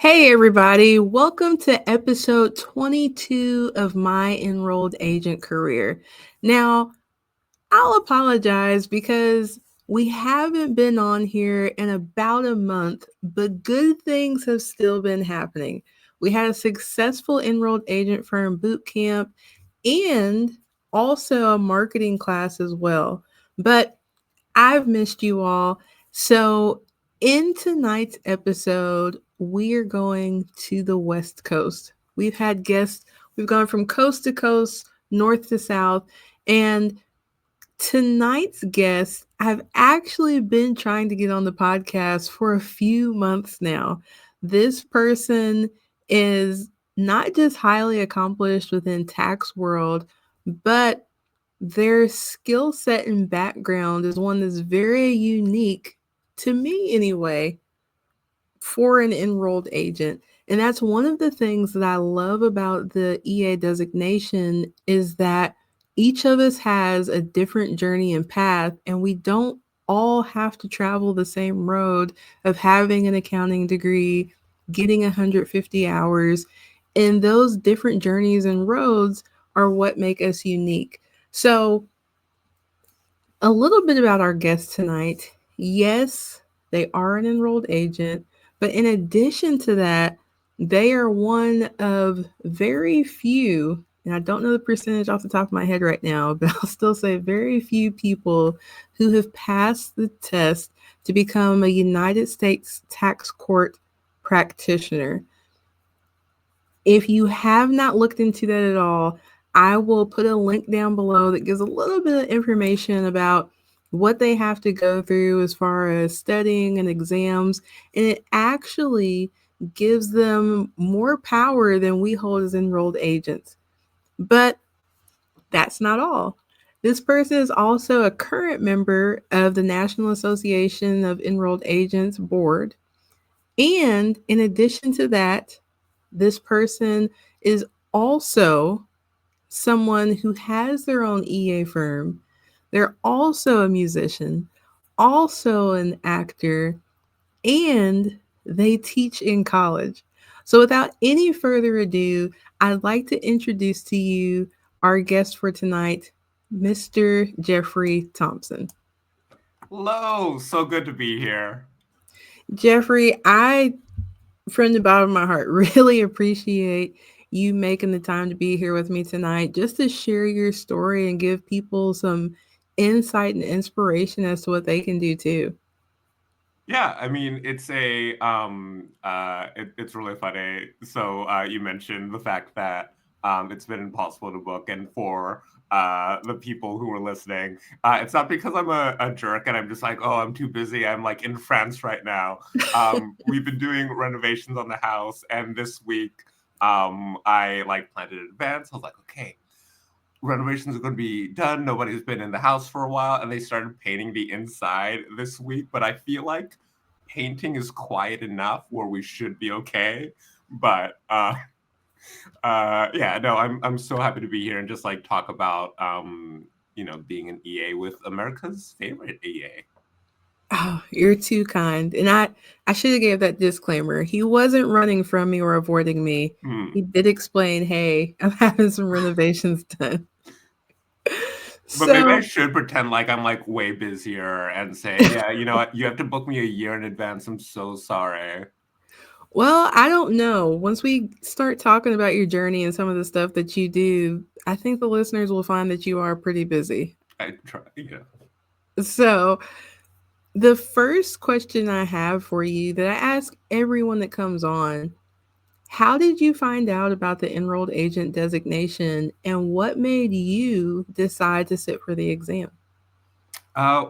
Hey, everybody. Welcome to episode 22 of my enrolled agent career. Now, I'll apologize because we haven't been on here in about a month, but good things have still been happening. We had a successful enrolled agent firm boot camp and also a marketing class as well. But I've missed you all. So, in tonight's episode, we are going to the West Coast. We've had guests, we've gone from coast to coast, north to south, and tonight's guest, I've actually been trying to get on the podcast for a few months now. This person is not just highly accomplished within tax world, but their skill set and background is one that's very unique to me anyway for an enrolled agent. And that's one of the things that I love about the EA designation is that each of us has a different journey and path, and we don't all have to travel the same road of having an accounting degree, getting 150 hours. And those different journeys and roads are what make us unique. So, a little bit about our guest tonight. Yes, they are an enrolled agent, but in addition to that, they are one of very few, and I don't know the percentage off the top of my head right now, but I'll still say very few people who have passed the test to become a United States Tax Court practitioner. If you have not looked into that at all, I will put a link down below that gives a little bit of information about what they have to go through as far as studying and exams. And it actually gives them more power than we hold as enrolled agents. But that's not all. This person is also a current member of the National Association of Enrolled Agents Board. And in addition to that, this person is also someone who has their own EA firm. They're also a musician, also an actor, and they teach in college. So, without any further ado, I'd like to introduce to you our guest for tonight, Mr. Jeffrey Thompson. Hello, so good to be here. Jeffrey, from the bottom of my heart, really appreciate you making the time to be here with me tonight just to share your story and give people some insight and inspiration as to what they can do too. Yeah, I mean it's really funny. So you mentioned the fact that it's been impossible to book, and for the people who are listening, it's not because I'm a jerk and I'm just like, oh, I'm too busy. I'm like in France right now. We've been doing renovations on the house, and this week I like planned it in advance. I was like, okay, renovations are going to be done. Nobody's been in the house for a while, and they started painting the inside this week. But I feel like painting is quiet enough where we should be okay. But yeah, no, I'm so happy to be here and just like talk about being an EA with America's favorite EA. Oh, you're too kind. And I should have gave that disclaimer. He wasn't running from me or avoiding me. He Hmm. did explain, hey, I'm having some renovations done. But maybe I So, should pretend like I'm like way busier and say, yeah, you know what, you have to book me a year in advance. I'm so sorry. well, I don't know. Once we start talking about your journey and some of the stuff that you do, I think the listeners will find that you are pretty busy. I try, yeah. So, the first question I have for you that I ask everyone that comes on, how did you find out about the enrolled agent designation and what made you decide to sit for the exam?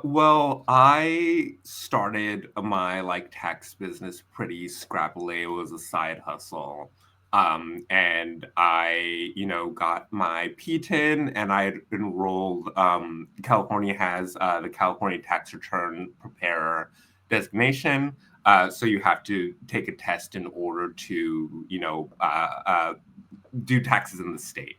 Well, I started my like tax business pretty scrappily. It was a side hustle. And I got my PTIN and I enrolled. California has the California Tax Return Preparer designation. So you have to take a test in order to, do taxes in the state.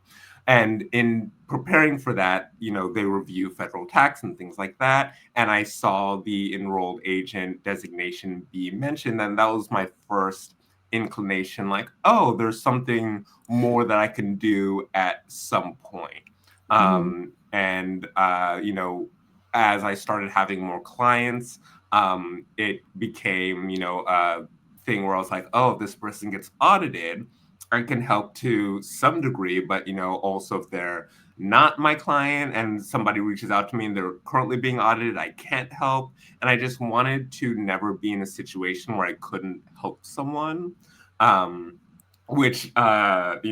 And in preparing for that, they review federal tax and things like that. And I saw the enrolled agent designation be mentioned, and that was my first inclination, like, oh, there's something more that I can do at some point. And you know, as I started having more clients, it became, you know, a thing where I was like, oh, if this person gets audited, I can help to some degree, but you know, also if they're not my client and somebody reaches out to me and they're currently being audited, I can't help. And I just wanted to never be in a situation where I couldn't help someone. Um, which you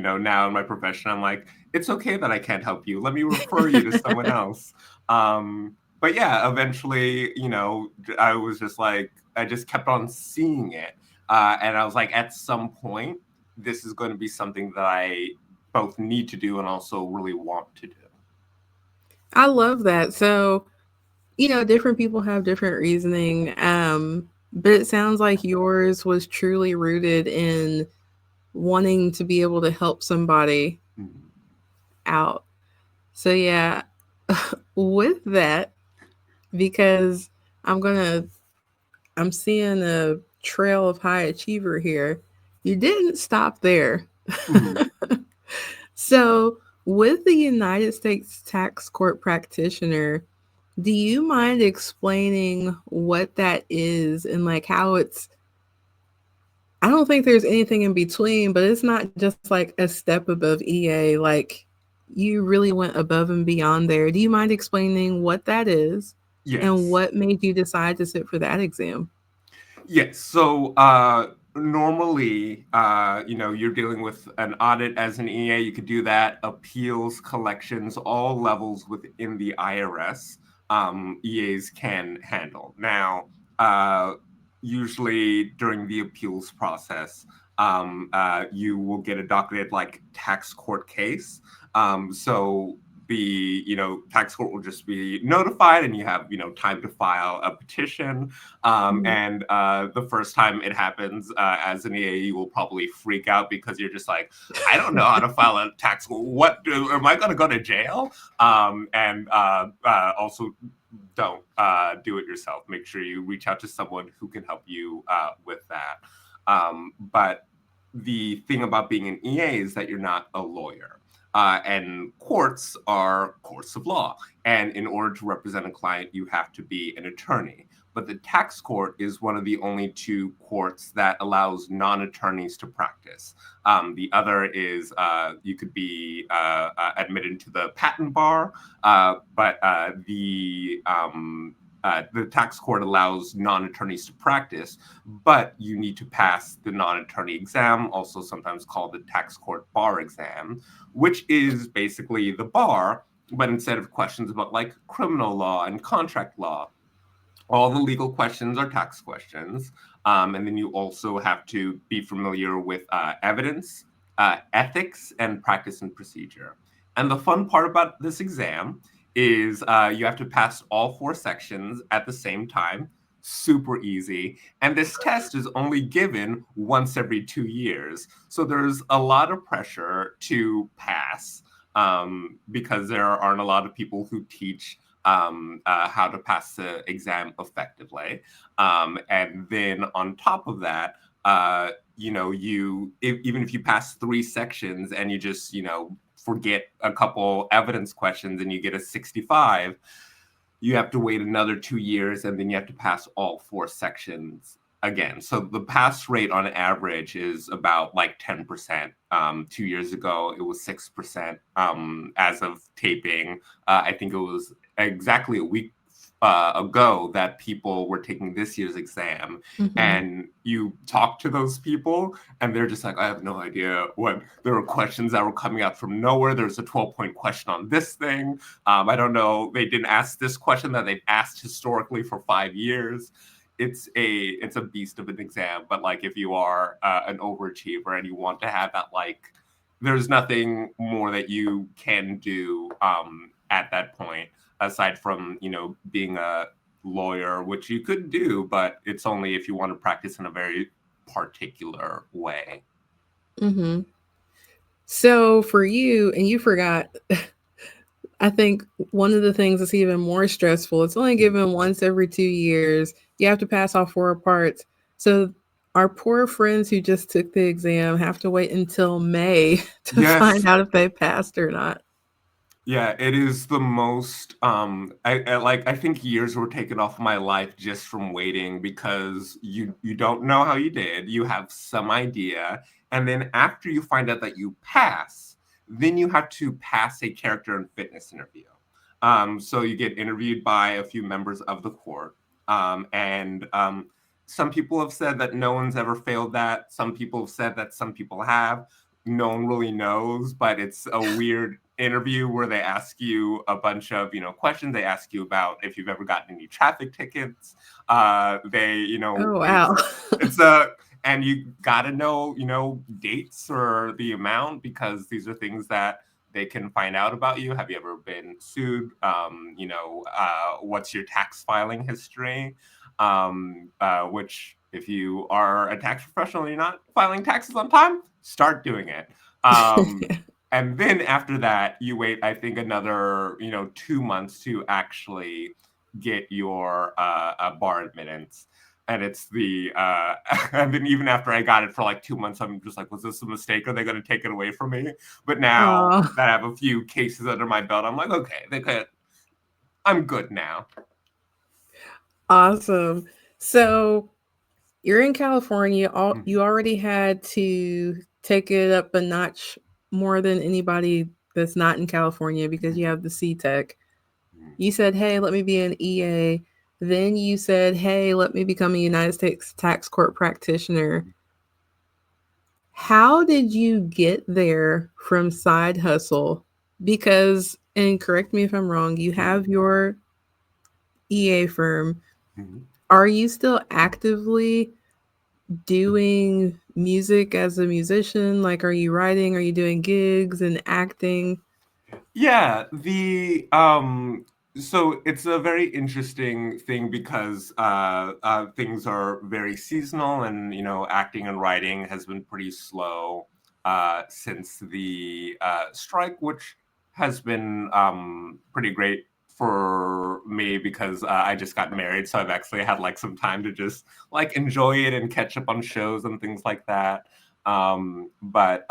know, now in my profession, I'm like, it's okay that I can't help you. Let me refer you to someone else. But yeah, eventually, you know, I was just like, I just kept on seeing it. And I was like, at some point, this is going to be something that I both need to do and also really want to do. I love that. So, different people have different reasoning. But it sounds like yours was truly rooted in wanting to be able to help somebody Mhm. out. So yeah, with that, because I'm gonna I'm seeing a trail of high achiever here. You didn't stop there. Mhm. So, with the United States Tax Court Practitioner, do you mind explaining what that is and like how it's I don't think there's anything in between, but it's not just like a step above EA. Like you really went above and beyond there. Do you mind explaining what that is and Yes. what made you decide to sit for that exam? Yes. So normally, you know, you're dealing with an audit as an EA. You could do that. Appeals, collections, all levels within the IRS, EAs can handle. Now, usually during the appeals process, you will get a docketed like tax court case. So the, you know, tax court will just be notified and you have, you know, time to file a petition. Mhm. And the first time it happens as an EA, you will probably freak out because you're just like, I don't know how to file a tax. Am I going to go to jail? And also, don't do it yourself. Make sure you reach out to someone who can help you with that. But the thing about being an EA is that you're not a lawyer. And courts are courts of law. And in order to represent a client, you have to be an attorney. But the tax court is one of the only two courts that allows non-attorneys to practice. The other is you could be admitted to the patent bar, but the tax court allows non-attorneys to practice, but you need to pass the non-attorney exam, also sometimes called the tax court bar exam, which is basically the bar, but instead of questions about like criminal law and contract law, all the legal questions are tax questions. And then you also have to be familiar with evidence, ethics, and practice and procedure. And the fun part about this exam is you have to pass all four sections at the same time. Super easy. And this test is only given once every 2 years. So there's a lot of pressure to pass because there aren't a lot of people who teach how to pass the exam effectively. And then on top of that, you know, even if you pass 3 sections and you just, you know, forget a couple evidence questions and you get a 65, you have to wait another 2 years and then you have to pass all 4 sections again. So the pass rate on average is about like 10%. 2 years ago, it was 6%. As of taping, I think it was exactly a week ago that people were taking this year's exam. Mhm. And you talk to those people, and they're just like, I have no idea what. There were questions that were coming out from nowhere. There's a 12-point question on this thing. I don't know. They didn't ask this question that they've asked historically for 5 years. It's a beast of an exam. But like, if you are an overachiever and you want to have that, like, there's nothing more that you can do at that point aside from, you know, being a lawyer, which you could do, but it's only if you want to practice in a very particular way. Mhm. So for you, and you forgot, I think one of the things that's even more stressful, it's only given once every 2 years. You have to pass all four parts. So Our poor friends who just took the exam have to wait until May to Yes. find out if they passed or not. Yeah, it is the most I think years were taken off my life just from waiting because you don't know how you did. You have some idea, and then after you find out that you pass, then you have to pass a character and fitness interview. So you get interviewed by a few members of the court. And some people have said that no one's ever failed that. Some people have said that some people have. No one really knows, but it's a weird interview where they ask you a bunch of questions. They ask you about if you've ever gotten any traffic tickets. They Oh, wow. it's a and you got to know dates or the amount because these are things that they can find out about you. Have you ever been sued? What's your tax filing history? Which, if you are a tax professional and you're not filing taxes on time, start doing it. And then after that, you wait, I think, another 2 months to actually get your bar admittance. And it's the and then even after I got it for like 2 months, I'm just like, was this a mistake? Are they going to take it away from me? But now Oh, that I have a few cases under my belt, I'm like, okay, I'm good now. awesome. So you're in California. Mhm. You already had to take it up a notch more than anybody that's not in California because you Mhm. have the CTEC. Mhm. You said, hey, let me be an EA. Then you said, hey, let me become a United States tax court practitioner. How did you get there from side hustle? Because, and correct me if I'm wrong, you Mhm. have your EA firm. Mhm. Are you still actively doing music as a musician? Like, are you writing? Are you doing gigs and acting? Yeah, the so it's a very interesting thing because things are very seasonal, and acting and writing has been pretty slow since the strike, which has been pretty great for me because I just got married, so I've actually had like some time to just like enjoy it and catch up on shows and things like that. But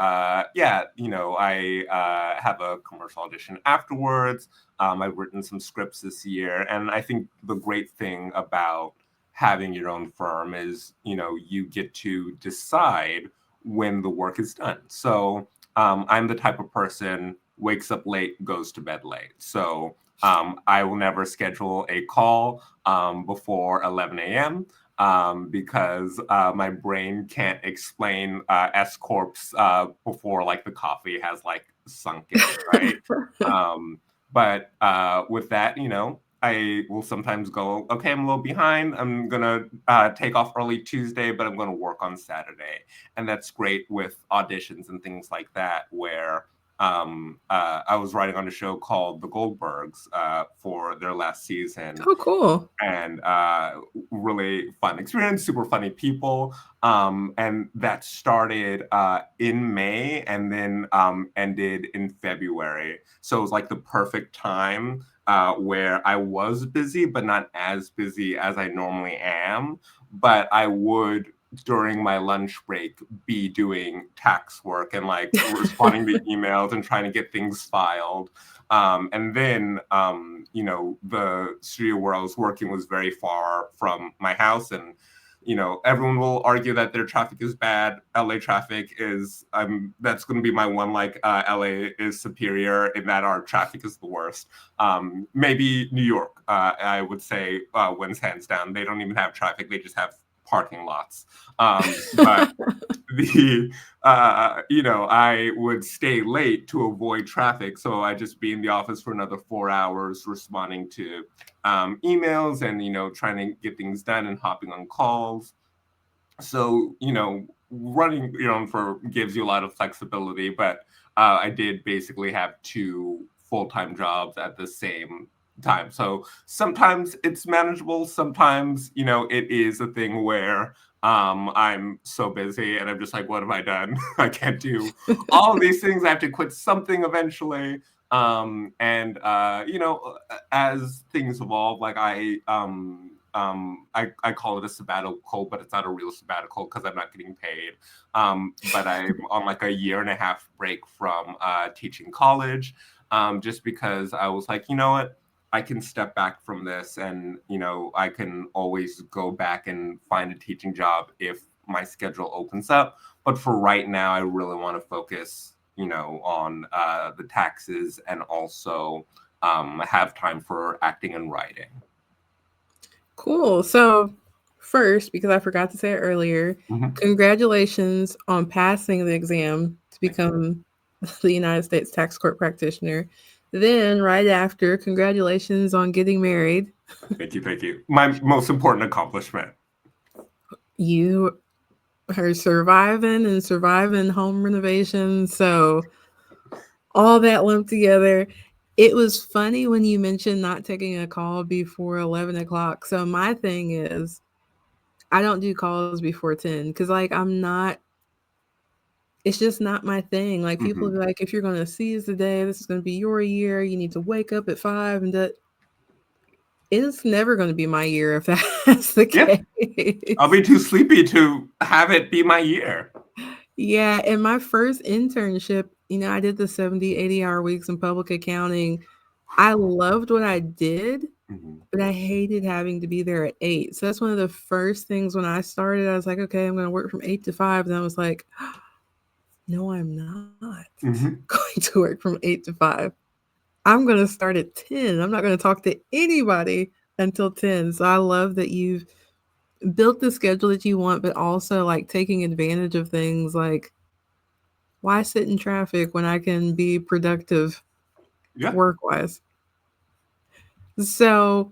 yeah, I have a commercial audition afterwards. I've written some scripts this year, and I think the great thing about having your own firm is you get to decide when the work is done. So I'm the type of person wakes up late, goes to bed late. So I will never schedule a call before 11 a.m. Because my brain can't explain S corps before like the coffee has like sunk in, right? Um, but with that, I will sometimes go, okay, I'm a little behind. I'm gonna take off early Tuesday, but I'm gonna work on Saturday, and that's great with auditions and things like that, where I was writing on a show called The Goldbergs for their last season, Oh, cool. and really fun experience, super funny people. And that started in May and then ended in February. So it was like the perfect time where I was busy, but not as busy as I normally am. But I would, during my lunch break, be doing tax work and like responding to emails and trying to get things filed. And then, the studio where I was working was very far from my house. And, everyone will argue that their traffic is bad. LA traffic is, that's going to be my one, like, LA is superior in that our traffic is the worst. Maybe New York, I would say, wins hands down. They don't even have traffic, they just have parking lots. But the I would stay late to avoid traffic, so I just be in the office for another 4 hours responding to emails and trying to get things done and hopping on calls. So running your own firm gives you a lot of flexibility, but I did basically have two full-time jobs at the same time. So sometimes it's manageable, sometimes it is a thing where I'm so busy and I'm just like, what have I done? I can't do all of these things. I have to quit something eventually. And as things evolve, like I call it a sabbatical, but it's not a real sabbatical because I'm not getting paid. But I'm on like a 1.5 year break from teaching college, just because I was like, you know what, I can step back from this, and I can always go back and find a teaching job if my schedule opens up. But for right now, I really want to focus, on the taxes, and also have time for acting and writing. Cool. So, first, because I forgot to say it earlier, Mm-hmm. congratulations on passing the exam to Thank you. become the United States Tax Court Practitioner. Then, right after, congratulations on getting married. Thank you. Thank you. My most important accomplishment. You are surviving home renovation. So, all that lumped together. It was funny when you mentioned not taking a call before 11 o'clock. So, my thing is, I don't do calls before 10 because, like, it's just not my thing. Like, people Mm-hmm. be like, if you're going to seize the day, this is going to be your year. You need to wake up at 5 and that. It's never going to be my year if that's the Yeah, I'll case. be too sleepy to have it be my year. Yeah. And my first internship, I did the 70, 80-hour weeks in public accounting. I loved what I did, Mm-hmm. but I hated having to be there at 8. So that's one of the first things when I started. I was like, okay, I'm going to work from 8 to 5. And I was like, no, I'm not Mm-hmm. going to work from 8 to 5. I'm going to start at 10. I'm not going to talk to anybody until 10. So I love that you've built the schedule that you want, but also like taking advantage of things like why sit in traffic when I can be productive Yeah. work wise? So,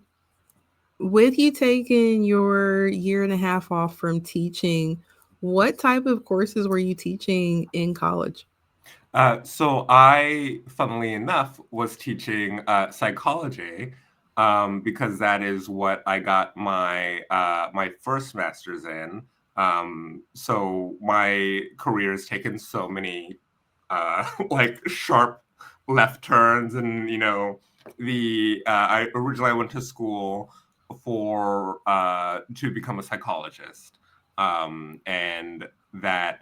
with you taking your year and a half off from teaching, what type of courses were you teaching in college? So I, funnily enough, was teaching psychology, because that is what I got my first master's in. So my career has taken so many like sharp left turns, and I originally went to school for to become a psychologist, and that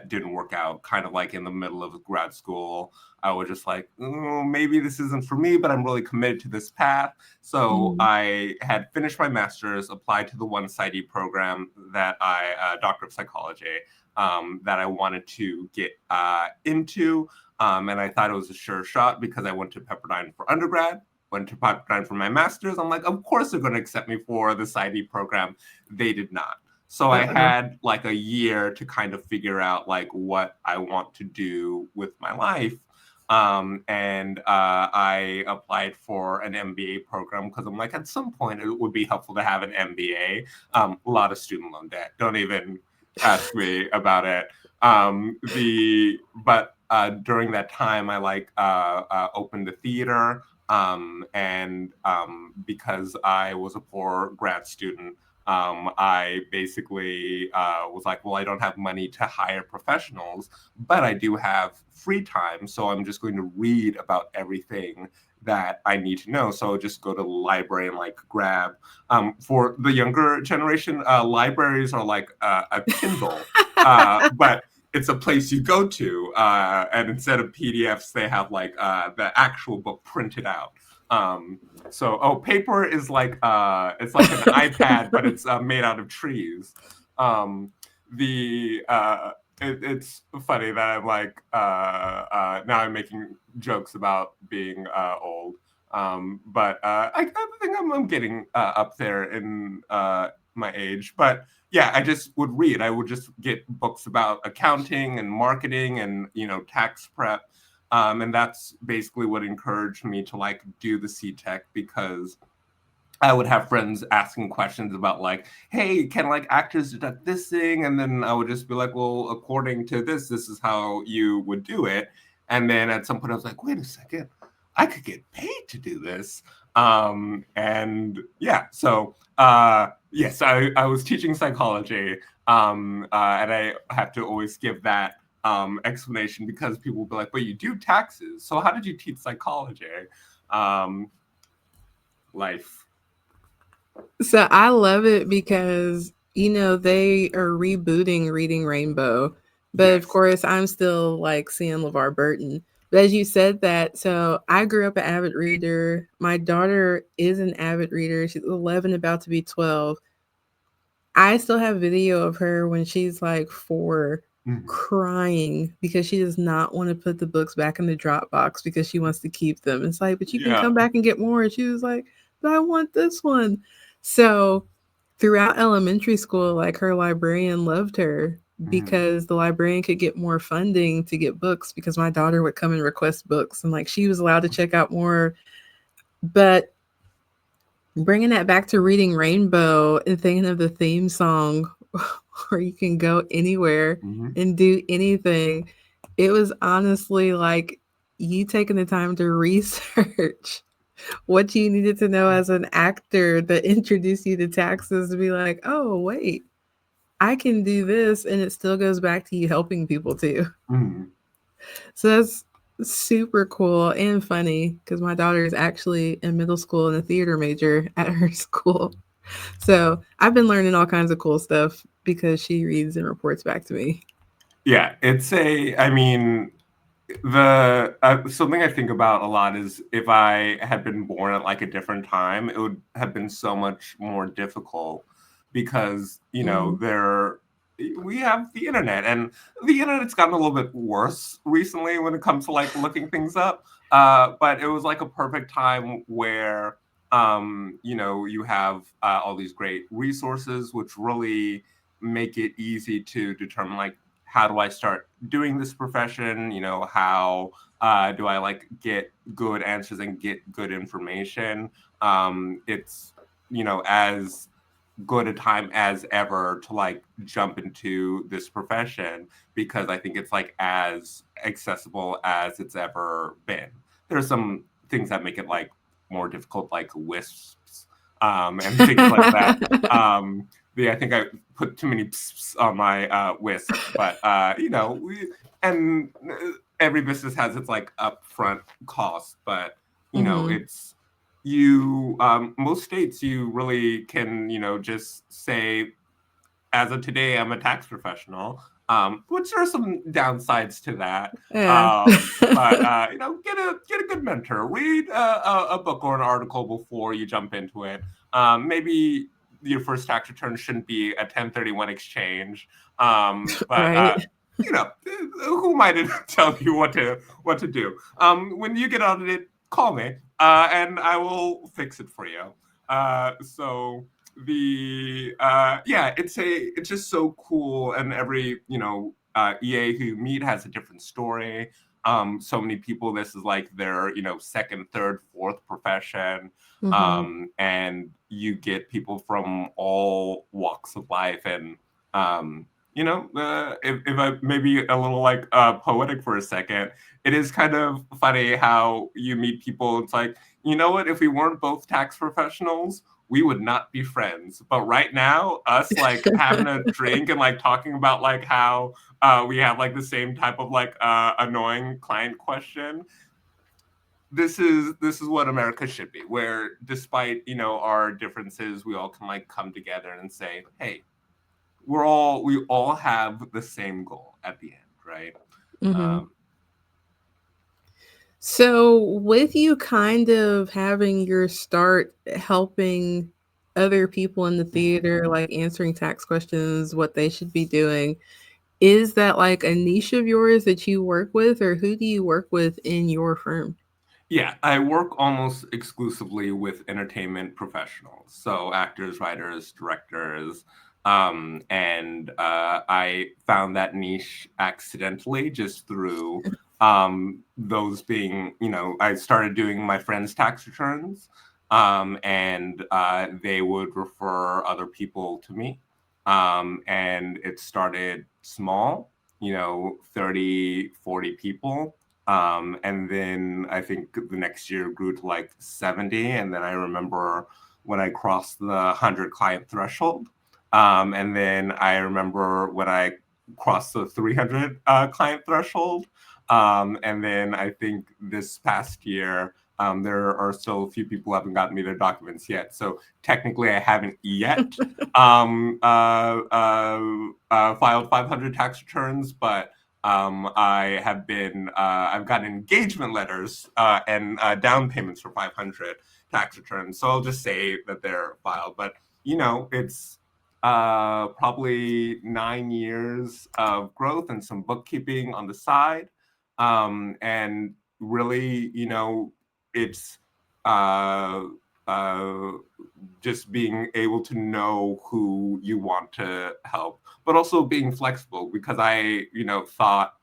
didn't work out. Kind of like in the middle of grad school, I was just like, maybe this isn't for me, but I'm really committed to this path. So Mm. I had finished my master's, applied to the one PsyD program that Doctor of Psychology, that I wanted to get into. And I thought it was a sure shot because I went to Pepperdine for undergrad, went to Pepperdine for my master's. I'm like, of course they're going to accept me for the PsyD program. They did not. So I Uh-oh. had like a year to kind of figure out like what I want to do with my life. And I applied for an MBA program because I'm like, at some point it would be helpful to have an MBA. A lot of student loan debt. Don't even ask me about it. But during that time, I opened a theater. And because I was a poor grad student, I basically was like, well, I don't have money to hire professionals, but I do have free time. So I'm just going to read about everything that I need to know. So I'll just go to the library and like grab. For the younger generation, libraries are like a Kindle, but it's a place you go to. And instead of PDFs, they have like the actual book printed out. Paper is like it's like an iPad, but it's made out of trees. The It's funny that I'm like now I'm making jokes about being old, but I think I'm getting up there in my age. But yeah, I just would read. I would just get books about accounting and marketing and tax prep. And that's basically what encouraged me to like do the CTEC, because I would have friends asking questions about like, hey, can like actors deduct this thing? And then I would just be like, well, according to this is how you would do it. And then at some point I was like, wait a second, I could get paid to do this. And yeah, so yes, I was teaching psychology. And I have to always give that explanation because people will be like, but you do taxes. So how did you teach psychology? Um, Life. So I love it because, they are rebooting Reading Rainbow. But of Yes. course, I'm still like seeing LeVar Burton. But as you said that, so I grew up an avid reader. My daughter is an avid reader. She's 11, about to be 12. I still have video of her when she's like 4 Mhm. crying because she does not want to put the books back in the Dropbox because she wants to keep them. It's like, but you can Yeah. come back and get more. And she was like, but I want this one. So throughout elementary school, like her librarian loved her Mhm. because the librarian could get more funding to get books because my daughter would come and request books and like she was allowed to check out more. But bringing that back to Reading Rainbow and thinking of the theme song where you can go anywhere Mhm. and do anything, it was honestly like you taking the time to research what you needed to know as an actor that introduced you to taxes to be like, oh, wait, I can do this. And it still goes back to you helping people too. Mhm. So that's super cool and funny because my daughter is actually in middle school and a theater major at her school. So I've been learning all kinds of cool stuff because she reads and reports back to me. Yeah, I mean, the something I think about a lot is if I had been born at like a different time, it would have been so much more difficult because, Mm-hmm. we have the internet, and the internet's gotten a little bit worse recently when it comes to like looking things up. But it was like a perfect time where, you have all these great resources, which really make it easy to determine like how do I start doing this profession? How do I like get good answers and get good information? It's as good a time as ever to like jump into this profession because I think it's like as accessible as it's ever been. There's some things that make it like more difficult, like wisps and things like that. I think I put too many pss on my wisp, but and every business has its like upfront cost, but Mm-hmm. it's most states you really can just say as of today I'm a tax professional, which there are some downsides to that. Yeah. But get a good mentor, read a book or an article before you jump into it. Maybe your first tax return shouldn't be a 1031 exchange, but Right. who am I to tell you what to do? When you get audited, call me, and I will fix it for you. So it's just so cool, and every EA who you meet has a different story. So many people, this is like their second, third, fourth profession, Mm-hmm. and you get people from all walks of life, and if I maybe a little like poetic for a second, it is kind of funny how you meet people. It's like, you know what, if we weren't both tax professionals, we would not be friends. But right now, us like having a drink and like talking about like how we have like the same type of like annoying client question. This is what America should be, where despite our differences, we all can like come together and say, hey, we all have the same goal at the end, right? Mm-hmm. Um, So, with you kind of having your start helping other people in the mhm. theater, like answering tax questions, what they should be doing, is that like a niche of yours that you work with, or who do you work with in your firm? Yeah, I work almost exclusively with entertainment professionals, so actors, writers, directors, and I found that niche accidentally just through those being, I started doing my friends' tax returns, and they would refer other people to me, and it started small, 30, 40 people, and then I think the next year grew to like 70. And then I remember when I crossed the 100 client threshold. And then I remember when I crossed the 300 client threshold. And then I think this past year, There are still a few people who haven't gotten me their documents yet. So technically I haven't yet filed 500 tax returns, but I have been, I've gotten engagement letters and down payments for 500 tax returns. So I'll just say that they're filed. But, it's probably 9 years of growth and some bookkeeping on the side. And really, it's just being able to know who you want to help, but also being flexible, because I, thought,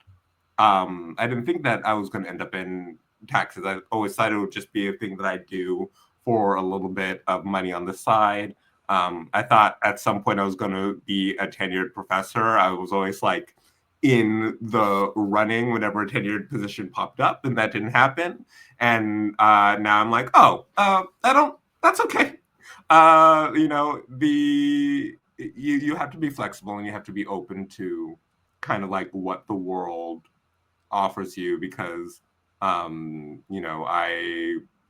I didn't think that I was going to end up in taxes. I always thought it would just be a thing that I do for a little bit of money on the side. I thought at some point I was going to be a tenured professor. I was always like in the running whenever a tenured position popped up, and that didn't happen. And now I'm like, that's okay. You have to be flexible, and you have to be open to kind of like what the world offers you, because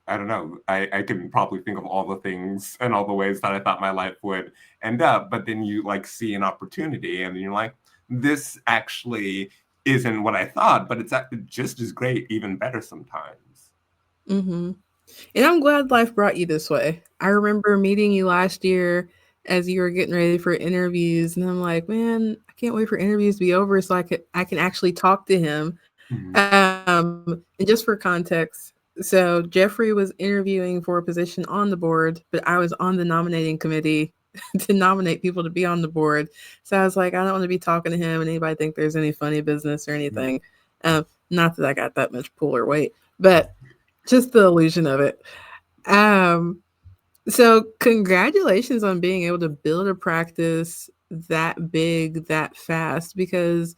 I don't know, I can probably think of all the things and all the ways that I thought my life would end up, but then you like see an opportunity and then you're like, this actually isn't what I thought, but it's just as great, even better sometimes. Mm-hmm. And I'm glad life brought you this way. I remember meeting you last year as you were getting ready for interviews, and I'm like, man, I can't wait for interviews to be over so I can actually talk to him. Mhm. And just for context, so Jeffrey was interviewing for a position on the board, but I was on the nominating committee to nominate people to be on the board. So I was like, I don't want to be talking to him and anybody think there's any funny business or anything. Not that I got that much pull or weight, but just the illusion of it. Um, so congratulations on being able to build a practice that big that fast, because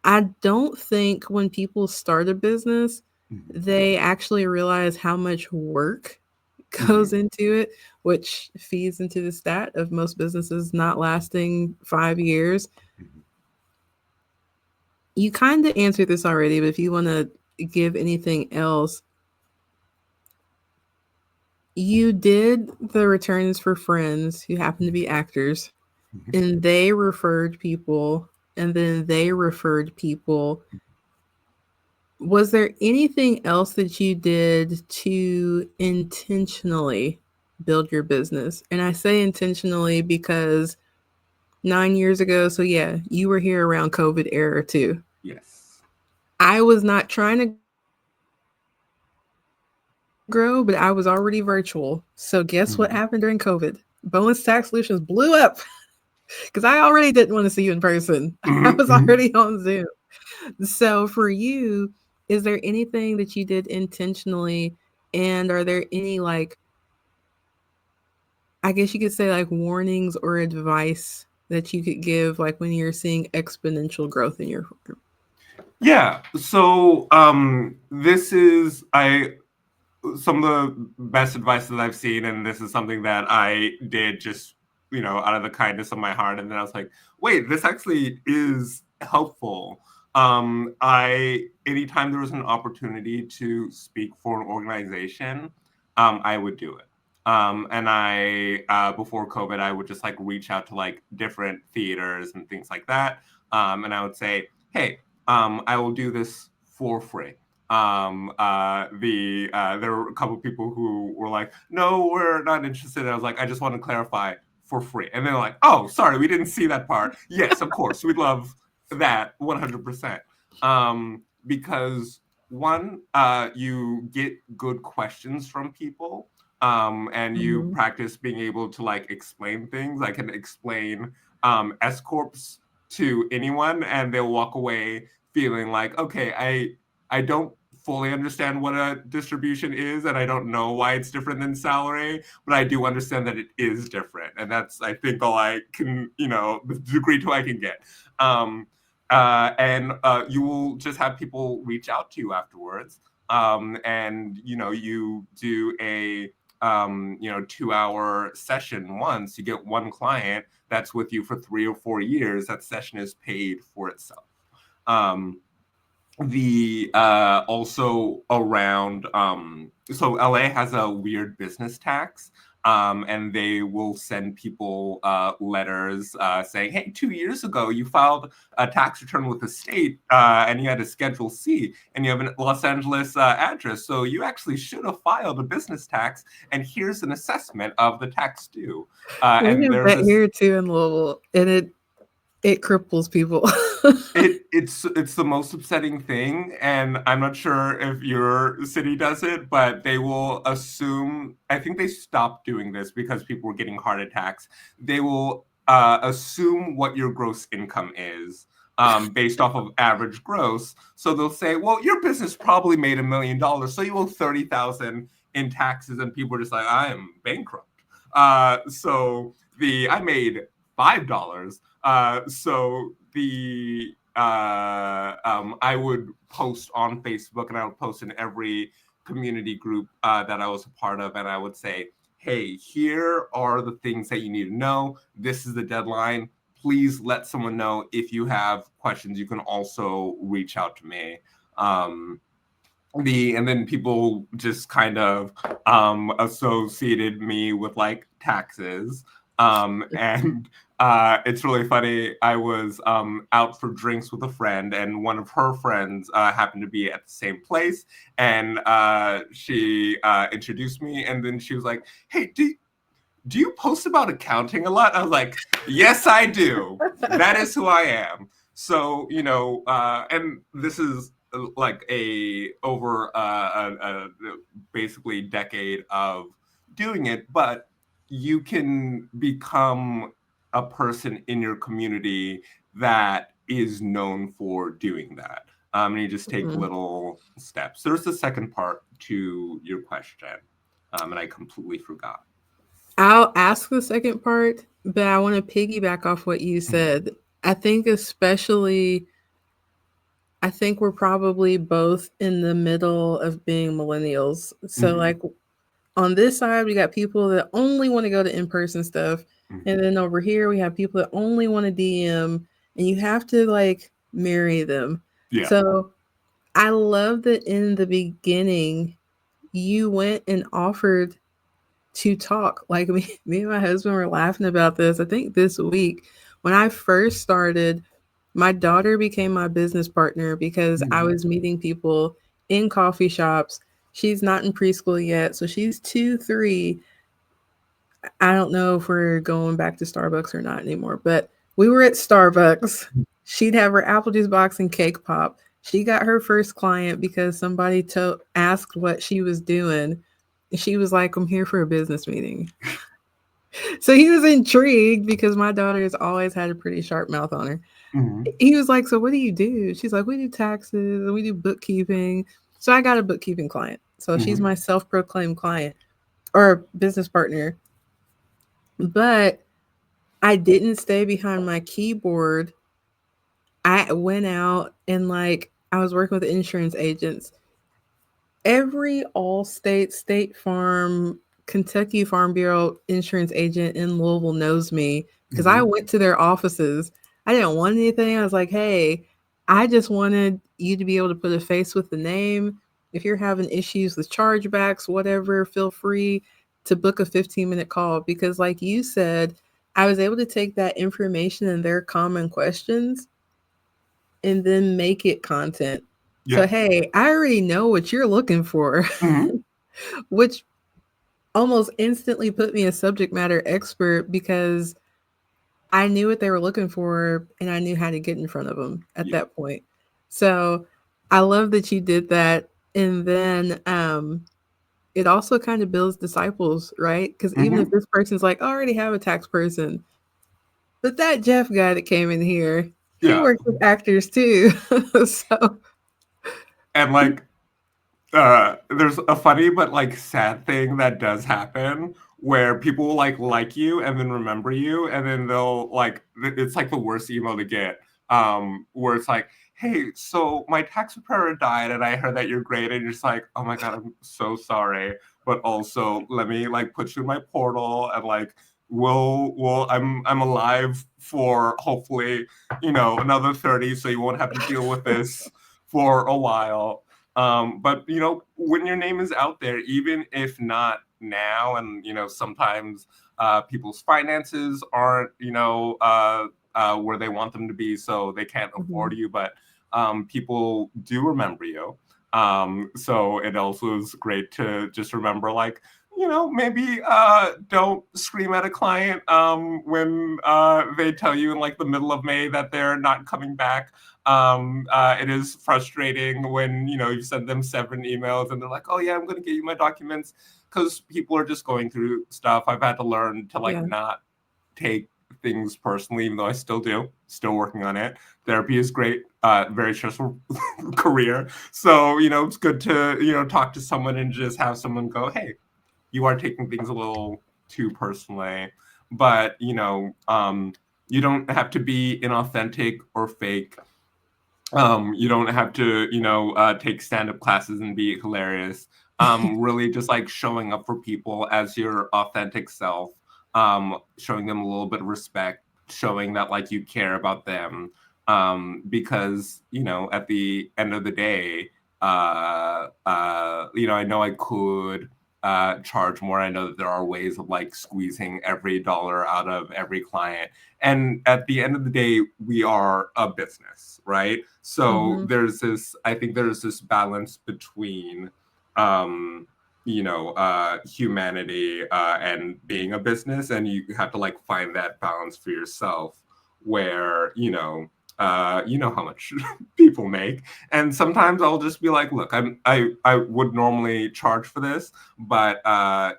I don't think when people start a business Mhm. they actually realize how much work goes Mhm. into it, which feeds into the stat of most businesses not lasting 5 years. Mhm. You kind of answered this already, but if you want to give anything else, you did the returns for friends who happen to be actors, Mhm. and they referred people, and then they referred people. Was there anything else that you did to intentionally build your business? And I say intentionally because 9 years ago, so yeah, you were here around COVID era too. Yes. I was not trying to grow, but I was already virtual. So guess what happened during COVID? Bonus tax solutions blew Mhm. up because I already didn't want to see you in person. I was already on Zoom. Mhm. Mhm. So for you, is there anything that you did intentionally? And are there any I guess you could say like warnings or advice that you could give like when you're seeing exponential growth in your firm? Yeah. So this is I some of the best advice that I've seen, and this is something that I did just, out of the kindness of my heart. And then I was like, wait, this actually is helpful. Anytime there was an opportunity to speak for an organization, I would do it. And before COVID, I would just like reach out to like different theaters and things like that. And I would say, hey, I will do this for free. There were a couple of people who were like, no, we're not interested. And I was like, I just want to clarify, for free. And they're like, oh, sorry, we didn't see that part. Yes, of course, we'd love that 100%. Because one, you get good questions from people. And you Mhm. practice being able to like explain things. I can explain S corps to anyone, and they'll walk away feeling like, okay, I don't fully understand what a distribution is, and I don't know why it's different than salary, but I do understand that it is different, and that's, I think, all I can, the degree to I can get. And you will just have people reach out to you afterwards, and you do a 2-hour session once. You get one client that's with you for 3 or 4 years. That session is paid for itself. Um, the also around so LA has a weird business tax, and they will send people letters saying, hey, 2 years ago you filed a tax return with the state and you had a Schedule C and you have a Los Angeles address, so you actually should have filed a business tax, and here's an assessment of the tax due. We And have there's that this here too in Louisville, and it cripples people. it's the most upsetting thing, and I'm not sure if your city does it, but they will assume, I think they stopped doing this because people were getting heart attacks. They will assume what your gross income is based off of average gross. So they'll say, well, your business probably made $1 million, so you owe 30,000 in taxes, and people are just like, I am bankrupt. So I made $5. So I would post on Facebook, and I would post in every community group that I was a part of, and I would say, hey, here are the things that you need to know. This is the deadline. Please let someone know. If you have questions, you can also reach out to me. And then people just kind of associated me with like taxes. And it's really funny. I was out for drinks with a friend, and one of her friends happened to be at the same place, and she introduced me, and then she was like, hey, do you post about accounting a lot? I was like, yes, I do. That is who I am. So, and this is like over a basically decade of doing it, but you can become a person in your community that is known for doing that. And you just take little steps. There's the second part to your question, and I completely forgot. I'll ask the second part, but I want to piggyback off what you said. I think I think we're probably both in the middle of being millennials. So like on this side, we got people that only want to go to in-person stuff. And then over here, we have people that only want to DM, and you have to like marry them. Yeah. So I love that in the beginning, you went and offered to talk. Like me and my husband were laughing about this. I think this week when I first started, my daughter became my business partner because I was meeting people in coffee shops. She's not in preschool yet, so she's 2, 3. I don't know if we're going back to Starbucks or not anymore, but we were at Starbucks. She'd have her apple juice box and cake pop. She got her first client because somebody asked what she was doing. She was like, I'm here for a business meeting. So he was intrigued because my daughter has always had a pretty sharp mouth on her. He was like, so what do you do? She's like, we do taxes and we do bookkeeping. So I got a bookkeeping client. So she's my self-proclaimed client or business partner. But I didn't stay behind my keyboard. I went out and like I was working with insurance agents. Every Allstate, State Farm, Kentucky Farm Bureau insurance agent in Louisville knows me because I went to their offices. I didn't want anything. I was like, hey, I just wanted you to be able to put a face with the name. If you're having issues with chargebacks, whatever, feel free to book a 15-minute call because, like you said, I was able to take that information and their common questions and then make it content. So, Yeah. hey, I already know what you're looking for, which almost instantly put me a subject matter expert because I knew what they were looking for and I knew how to get in front of them at Yeah. that point. So, I love that you did that. And then it also kind of builds disciples, right? Because even if this person's like, I already have a tax person, but that Jeff guy that came in here, he Yeah. works with actors too. So, And like there's a funny but like sad thing that does happen where people will like you and then remember you, and then they'll like it's like the worst email to get, where it's like, hey, so my tax preparer died and I heard that you're great, and you're just like, oh my god, I'm so sorry, but also let me like put you in my portal, and like I'm alive for hopefully another 30, so you won't have to deal with this for a while. But when your name is out there, even if not now, and sometimes people's finances aren't where they want them to be, so they can't afford you, but people do remember you. So it also is great to just remember, like, maybe don't scream at a client when they tell you in like the middle of May that they're not coming back. It is frustrating when you send them 7 emails and they're like, oh yeah, I'm going to get you my documents, because people are just going through stuff. I've had to learn to like not take things personally, even though I still do, still working on it. Therapy is great, very stressful career. So, it's good to, talk to someone and just have someone go, hey, you are taking things a little too personally. But, you don't have to be inauthentic or fake. You don't have to, take stand-up classes and be hilarious. Really just like showing up for people as your authentic self, showing them a little bit of respect, showing that like you care about them. Because, at the end of the day, I know I could charge more. I know that there are ways of like squeezing every dollar out of every client. And at the end of the day, we are a business, right? So I think there's this balance between, humanity and being a business. And you have to like find that balance for yourself where, how much people make. And sometimes I'll just be like, look, I would normally charge for this, but I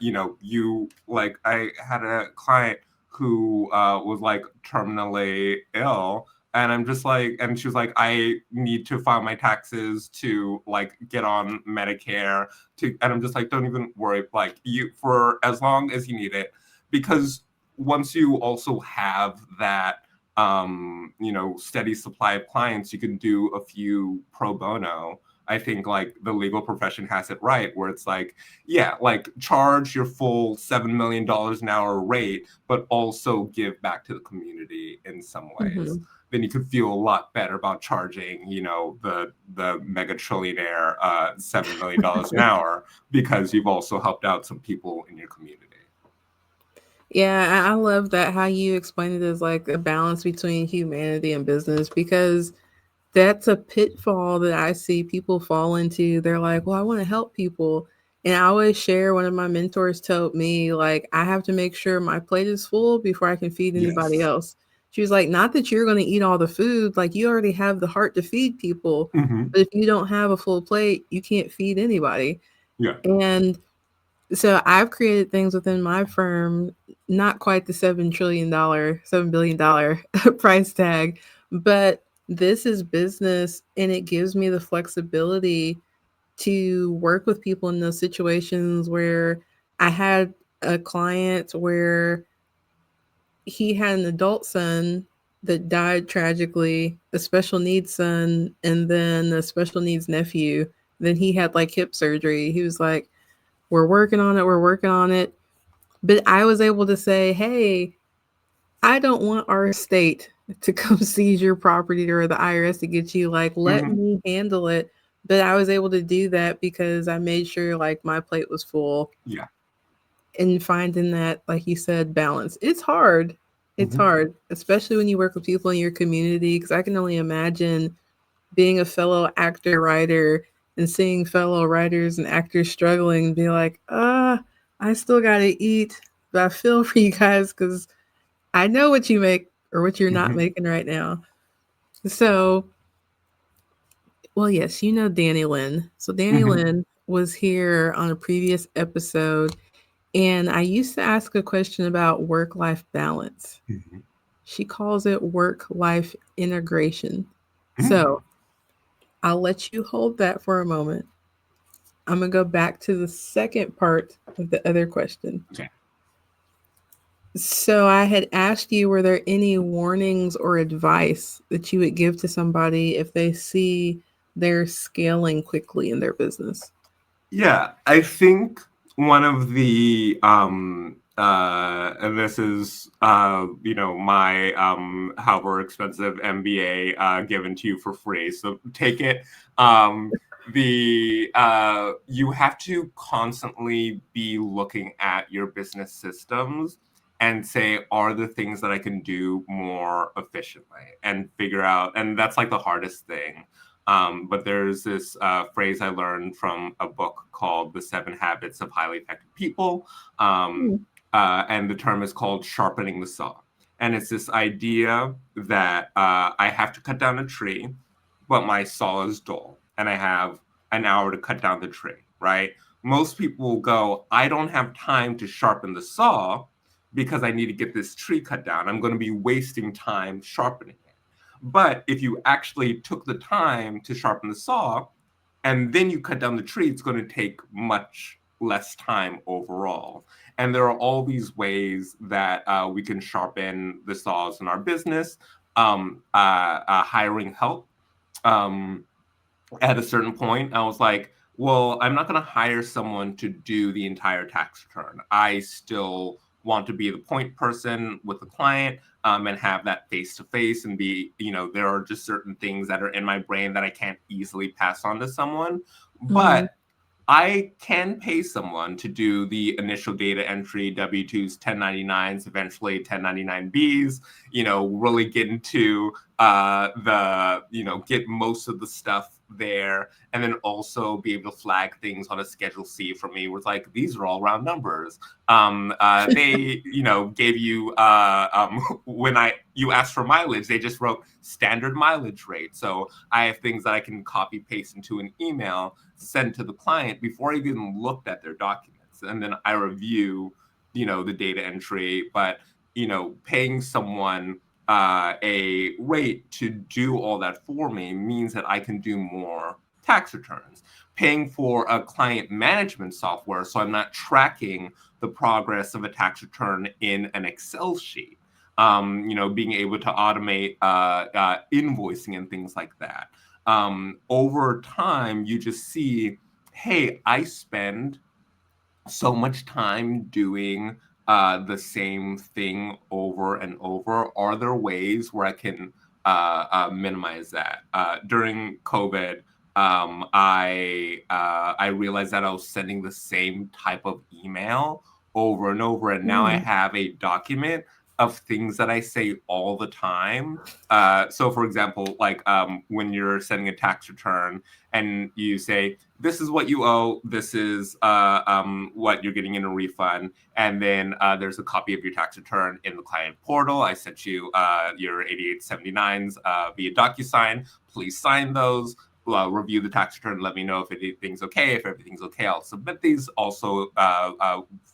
had a client who was like terminally ill, and I'm just like, and she was like, I need to file my taxes to like get on Medicare and I'm just like, don't even worry, like for as long as you need it, because once you also have that steady supply of clients, you can do a few pro bono. I think like the legal profession has it right, where it's like, yeah, like charge your full $7 million an hour rate, but also give back to the community in some ways. Then you could feel a lot better about charging, the mega trillionaire $7 million an hour, because you've also helped out some people in your community. Yeah, I love that how you explained it as like a balance between humanity and business, because that's a pitfall that I see people fall into. They're like, well, I want to help people. And I always share, one of my mentors told me, like, I have to make sure my plate is full before I can feed anybody Yes. else. She was like, not that you're going to eat all the food, like, you already have the heart to feed people. But if you don't have a full plate, you can't feed anybody. Yeah. And so I've created things within my firm, not quite the $7 billion price tag, but this is business, and it gives me the flexibility to work with people in those situations where I had a client where he had an adult son that died tragically, a special needs son, and then a special needs nephew. Then he had like hip surgery. He was like, we're working on it, we're working on it. But I was able to say, hey, I don't want our state to come seize your property or the IRS to get you. Like, let me handle it. But I was able to do that because I made sure like my plate was full. Yeah. And finding that, like you said, balance. It's hard. It's hard, especially when you work with people in your community. Because I can only imagine being a fellow actor, writer, and seeing fellow writers and actors struggling and be like, I still got to eat. But I feel for you guys because I know what you make or what you're not making right now. So, well, yes, you know Danny Lynn. So Danny Lynn was here on a previous episode, and I used to ask a question about work-life balance. She calls it work-life integration. So I'll let you hold that for a moment. I'm going to go back to the second part of the other question. Okay. So I had asked you, were there any warnings or advice that you would give to somebody if they see they're scaling quickly in their business? Yeah, I think one of the and this is, my however expensive MBA given to you for free. So take it. You have to constantly be looking at your business systems and say, are there things that I can do more efficiently, and figure out, and that's like the hardest thing. But there's this phrase I learned from a book called The 7 Habits of Highly Effective People. Um, and the term is called sharpening the saw. And it's this idea that I have to cut down a tree, but my saw is dull, and I have an hour to cut down the tree, right? Most people will go, I don't have time to sharpen the saw because I need to get this tree cut down. I'm going to be wasting time sharpening it. But if you actually took the time to sharpen the saw and then you cut down the tree, it's going to take much less time overall. And there are all these ways that we can sharpen the saws in our business. Hiring help. Um, at a certain point, I was like, well, I'm not going to hire someone to do the entire tax return. I still want to be the point person with the client, and have that face to face, and be, there are just certain things that are in my brain that I can't easily pass on to someone. Mm, But I can pay someone to do the initial data entry, W-2s, 1099s, eventually 1099Bs, really get into get most of the stuff there, and then also be able to flag things on a Schedule C for me, where it's like, these are all round numbers. They, gave you, when you asked for mileage, they just wrote standard mileage rate. So I have things that I can copy paste into an email, send to the client before I even looked at their documents. And then I review, the data entry. But, paying someone a rate to do all that for me means that I can do more tax returns. Paying for a client management software so I'm not tracking the progress of a tax return in an Excel sheet. Being able to automate invoicing and things like that. Over time, you just see, hey, I spend so much time doing the same thing over and over. Are there ways where I can minimize that? During COVID, I realized that I was sending the same type of email over and over, and now I mm, have a document of things that I say all the time. So, for example, like when you're sending a tax return and you say, this is what you owe, this is what you're getting in a refund, and then there's a copy of your tax return in the client portal. I sent you your 8879s via DocuSign. Please sign those. Review the tax return, let me know if anything's okay. If everything's okay, I'll submit these. Also,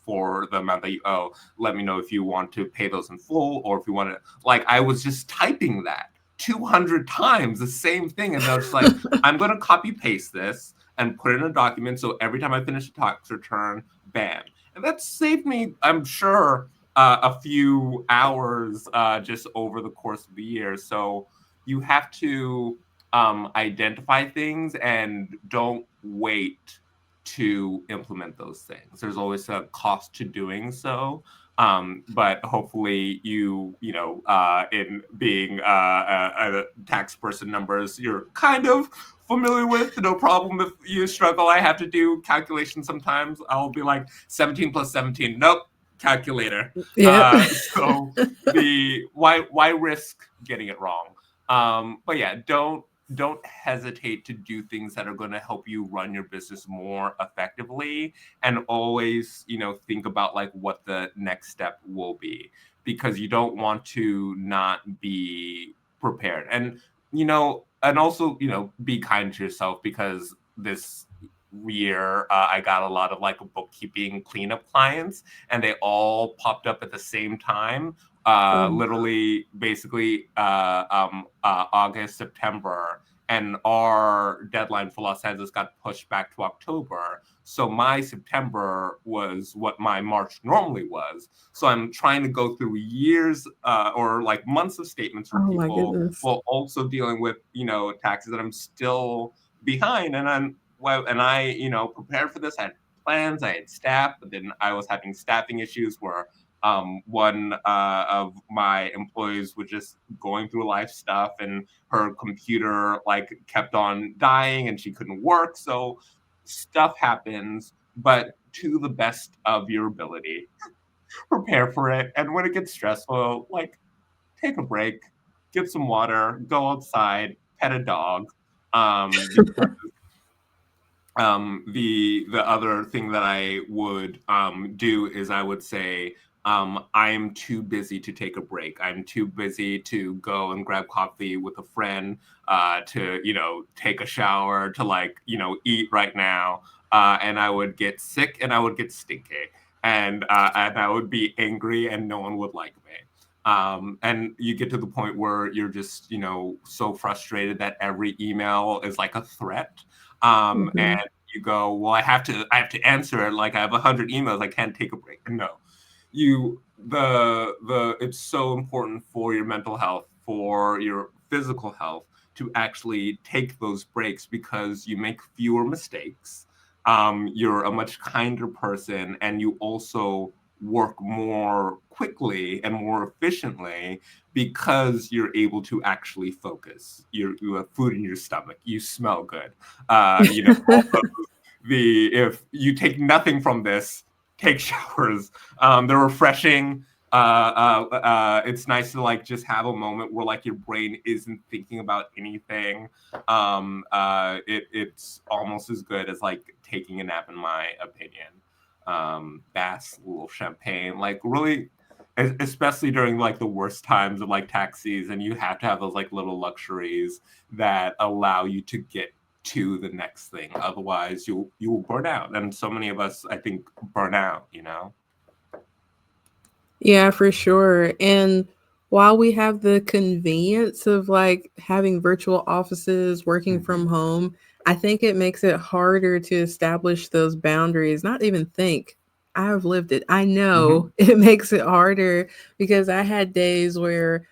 for the amount that you owe, let me know if you want to pay those in full, or if you want to, like, I was just typing that 200 times, the same thing. And I was just like, I'm going to copy paste this and put it in a document. So every time I finish a tax return, bam. And that saved me, I'm sure, a few hours just over the course of the year. So you have to identify things and don't wait to implement those things. There's always a cost to doing so. But hopefully in being a tax person, numbers you're kind of familiar with. No problem if you struggle. I have to do calculations sometimes. I'll be like 17 plus 17. Nope, calculator. yep. So the why risk getting it wrong? But yeah, don't hesitate to do things that are going to help you run your business more effectively, and always, think about like what the next step will be, because you don't want to not be prepared. And also, be kind to yourself, because this year I got a lot of like bookkeeping cleanup clients, and they all popped up at the same time, Oh, literally basically August, September, and our deadline for Los Angeles got pushed back to October. So my September was what my March normally was. So I'm trying to go through years or like months of statements from oh my people, goodness. while also dealing with, taxes that I'm still behind. And I, prepared for this. I had plans, I had staff, but then I was having staffing issues where one of my employees was just going through life stuff, and her computer like kept on dying and she couldn't work. So stuff happens, but to the best of your ability, prepare for it. And when it gets stressful, like take a break, get some water, go outside, pet a dog. Because the other thing that I would do is I would say I'm too busy to take a break. I'm too busy to go and grab coffee with a friend, to take a shower, to eat right now. And I would get sick and I would get stinky, and I would be angry and no one would like me. And you get to the point where you're just so frustrated that every email is like a threat. Mhm. And you go, well, I have to answer it. Like I have 100 emails. I can't take a break. No, it's so important for your mental health, for your physical health, to actually take those breaks because you make fewer mistakes. You're a much kinder person, and you also work more quickly and more efficiently because you're able to actually focus. You have food in your stomach. You smell good. All if you take nothing from this, take showers. They're refreshing. It's nice to just have a moment where your brain isn't thinking about anything. It's almost as good as taking a nap, in my opinion. Baths, a little champagne, really, especially during the worst times of tax season, you have to have those little luxuries that allow you to get to the next thing. Otherwise, you will burn out, and so many of us, I think, burn out. Yeah, for sure. And while we have the convenience of having virtual offices, working Mm-hmm. from home, I think it makes it harder to establish those boundaries. Not even think. I've lived it. I Mm-hmm. know it makes it harder because I had days where,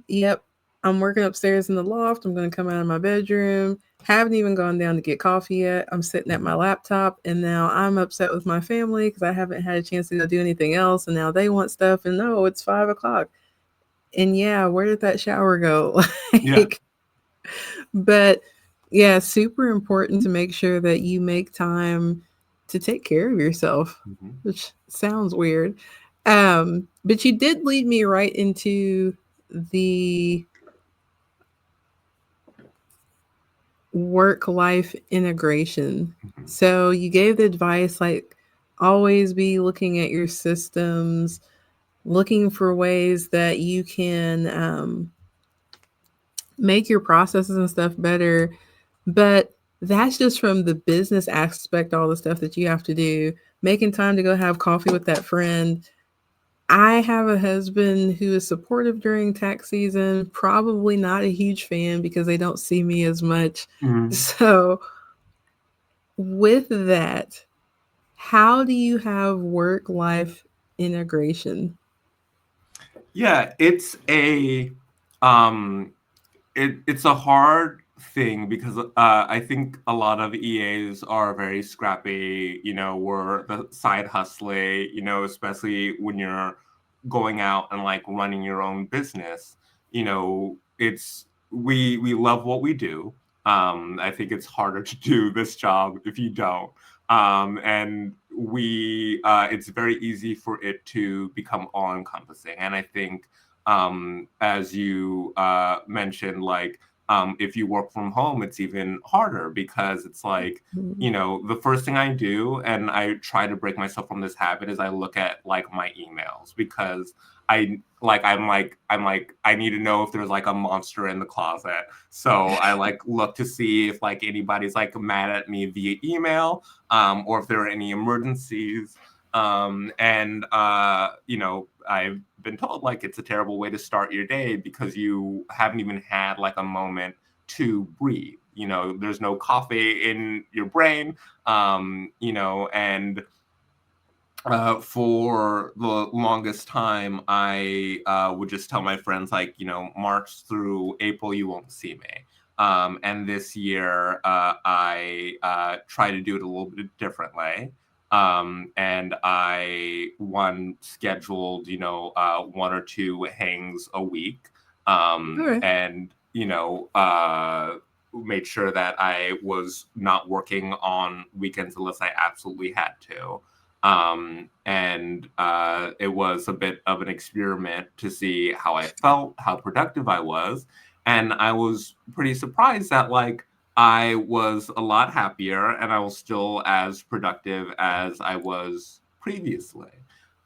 yep, I'm working upstairs in the loft. I'm going to come out of my bedroom. Haven't even gone down to get coffee yet. I'm sitting at my laptop, and now I'm upset with my family because I haven't had a chance to go do anything else. And now they want stuff, and no, it's 5 o'clock. And yeah, where did that shower go? Yeah. like, but yeah, super important to make sure that you make time to take care of yourself, Mm-hmm. which sounds weird. But you did lead me right into the work life integration. Mm-hmm. So you gave the advice always be looking at your systems, looking for ways that you can make your processes and stuff better. But that's just from the business aspect, all the stuff that you have to do, making time to go have coffee with that friend. I have a husband who is supportive during tax season, probably not a huge fan because they don't see me as much. Mm-hmm. So, with that, how do you have work life integration? Yeah, um it's a hard thing because I think a lot of EAs are very scrappy. We're the side hustling. Especially when you're going out and running your own business. It's we love what we do. I think it's harder to do this job if you don't. And it's very easy for it to become all encompassing. And I think, as you mentioned, if you work from home, it's even harder because it's the first thing I do, and I try to break myself from this habit, is I look at my emails because I need to know if there's a monster in the closet. So I look to see if anybody's mad at me via email, or if there are any emergencies. And I've been told it's a terrible way to start your day because you haven't even had a moment to breathe. There's no coffee in your brain. And for the longest time, I would just tell my friends, March through April, you won't see me. And this year, I try to do it a little bit differently. And I scheduled, 1 or 2 hangs a week, Okay. and made sure that I was not working on weekends unless I absolutely had to. And it was a bit of an experiment to see how I felt, how productive I was, and I was pretty surprised that like I was a lot happier and I was still as productive as I was previously.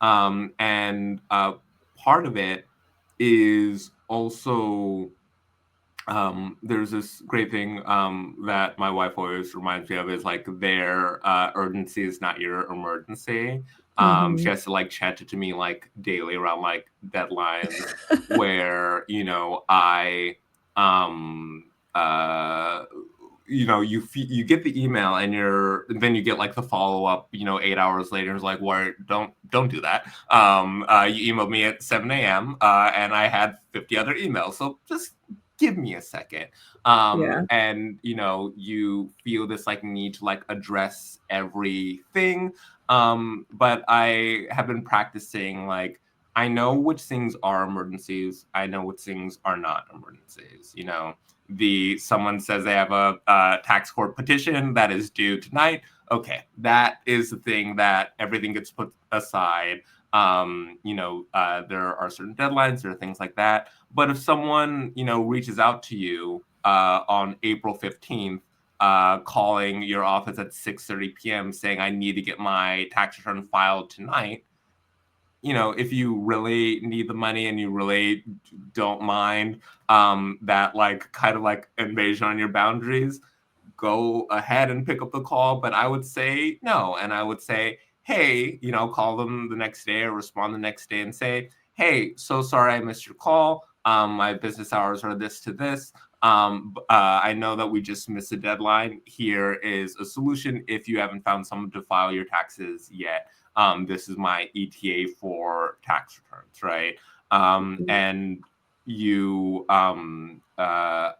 And part of it is also there's this great thing that my wife always reminds me of is like their urgency is not your emergency. She Mhm. has to like chant it to me like daily around like deadlines where I um uh you get the email and then you get like the follow up 8 hours later and it's like why don't do that. You emailed me at 7 a.m. And I had 50 other emails, so just give me a second. Yeah. And you feel this like need to like address everything. But I have been practicing like I know which things are emergencies, I know which things are not emergencies. Someone says they have a tax court petition that is due tonight. Okay, that is the thing that everything gets put aside. There are certain deadlines, there are things like that. But if someone, reaches out to you on April 15th, calling your office at 6:30 p.m. saying, I need to get my tax return filed tonight, if you really need the money and you really don't mind that like kind of like invasion on your boundaries, go ahead and pick up the call. But I would say no. And I would say, hey, call them the next day or respond the next day and say, hey, so sorry I missed your call. My business hours are this to this. I know that we just missed a deadline. Here is a solution if you haven't found someone to file your taxes yet. This is my ETA for tax returns, right? And you, yeah,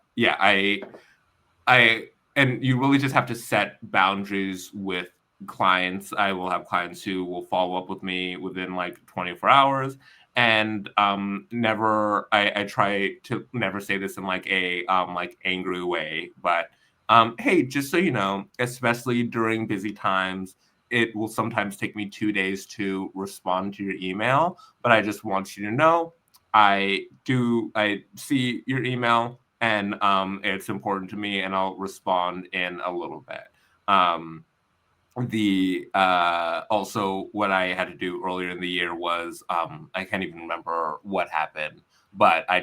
I and you really just have to set boundaries with clients. I will have clients who will follow up with me within like 24 hours. And never I try to never say this in like a like angry way, but hey, just so you know, especially during busy times, it will sometimes take me 2 days to respond to your email. But I just want you to know I see your email and it's important to me and I'll respond in a little bit. Um, the Also what I had to do earlier in the year was I can't even remember what happened, but I